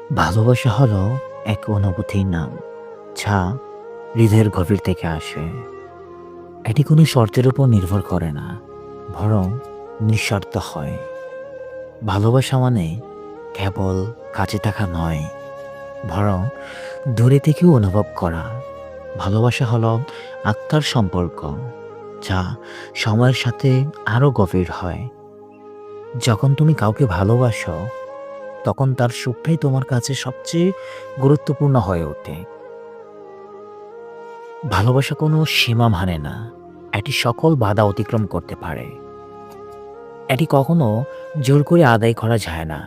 ভালোবাসা হলো এক অনুভূতির নাম, যা হৃদয়ের গভীর থেকে আসে। এটি কোনো শর্তের উপর নির্ভর করে না, বরং নিঃশর্ত হয়। ভালোবাসা মানে কেবল কাছে থাকা নয়, বরং দূরে থেকেও অনুভব করা। ভালোবাসা হলো আত্মার সম্পর্ক, যা সময়ের সাথে আরও গভীর হয়। যখন তুমি কাউকে ভালোবাসো, তখন তার সুখটাই তোমার কাছে সবচেয়ে গুরুত্বপূর্ণ হয়ে ওঠে। ভালোবাসা কোনো সীমা মানে না, এটি সকল বাধা অতিক্রম করতে পারে। এটি কখনো জোর করে আদায় করা যায় না,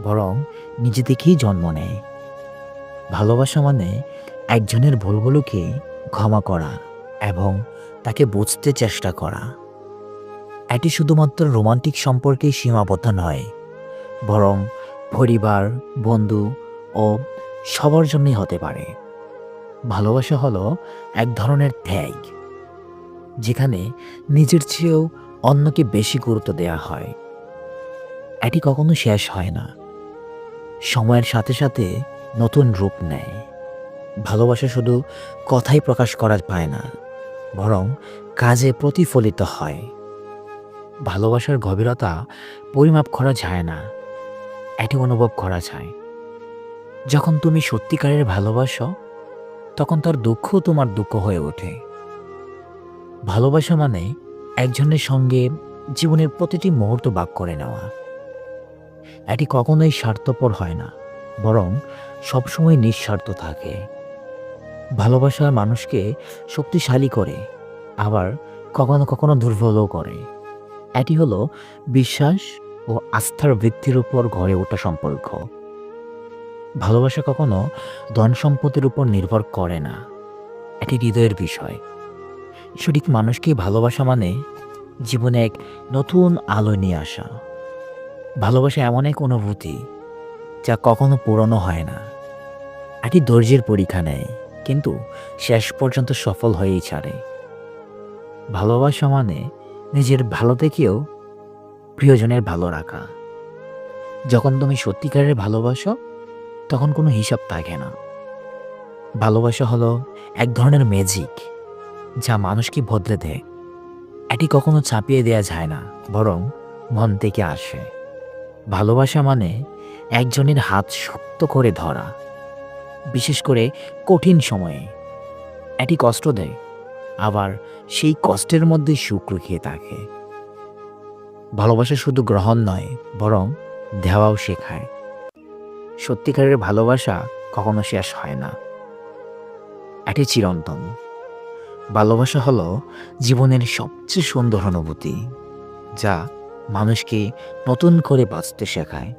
বরং নিজে থেকেই জন্ম নেয়। ভালোবাসা মানে একজনের ভুলগুলোকে ক্ষমা করা এবং তাকে বুঝতে চেষ্টা করা। এটি শুধুমাত্র রোমান্টিক সম্পর্কেই সীমাবদ্ধ নয়, বরং পরিবার, বন্ধু ও সবার জন্যই হতে পারে। ভালোবাসা হলো এক ধরনের ত্যাগ, যেখানে নিজের চেয়েও অন্যকে বেশি গুরুত্ব দেওয়া হয়। এটি কখনো শেষ হয় না, সময়ের সাথে সাথে নতুন রূপ নেয়। ভালোবাসা শুধু কথাই প্রকাশ করা পায় না, বরং কাজে প্রতিফলিত হয়। ভালোবাসার গভীরতা পরিমাপ করা যায় না, এটি অনুভব করা যায়। যখন তুমি সত্যিকারের ভালোবাসো, তখন তার দুঃখও তোমার দুঃখ হয়ে ওঠে। ভালোবাসা মানে একজনের সঙ্গে জীবনের প্রতিটি মুহূর্ত ভাগ করে নেওয়া। এটি কখনোই স্বার্থপর হয় না, বরং সবসময় নিঃস্বার্থ থাকে। ভালোবাসা মানুষকে শক্তিশালী করে, আবার কখনো কখনো দুর্বলও করে। এটি হলো বিশ্বাস ও আস্থার ভিত্তির উপর গড়ে ওঠা সম্পর্ক। ভালোবাসা কখনো ধন সম্পত্তির উপর নির্ভর করে না, এটি হৃদয়ের বিষয়। সঠিক মানুষকে ভালোবাসা মানে জীবনে এক নতুন আলো নিয়ে আসা। ভালোবাসা এমন এক অনুভূতি যা কখনো পুরনো হয় না। এটি ধৈর্যের পরীক্ষা নেয়, কিন্তু শেষ পর্যন্ত সফল হয়েই ছাড়ে। ভালোবাসা মানে নিজের ভালো থেকেও প্রিয়জনের ভালো রাখা। যখন তুমি সত্যিকারের ভালোবাসো, তখন কোনো হিসাব থাকে না। ভালোবাসা হলো এক ধরনের ম্যাজিক, যা মানুষকে বদলে দেয়। এটি কখনো চাপিয়ে দেওয়া যায় না, বরং মন থেকে আসে। ভালোবাসা মানে একজনের হাত শক্ত করে ধরা, বিশেষ করে কঠিন সময়ে। এটি কষ্ট দেয়, আবার সেই কষ্টের মধ্যে সুখ লুকিয়ে থাকে। ভালোবাসা শুধু গ্রহণ নয়, বরং দেওয়াও শেখায়। সত্যিকারের ভালোবাসা কখনো শেষ হয় না, এটি চিরন্তন। ভালোবাসা হলো জীবনের সবচেয়ে সুন্দর অনুভূতি, যা মানুষকে নতুন করে বাঁচতে শেখায়।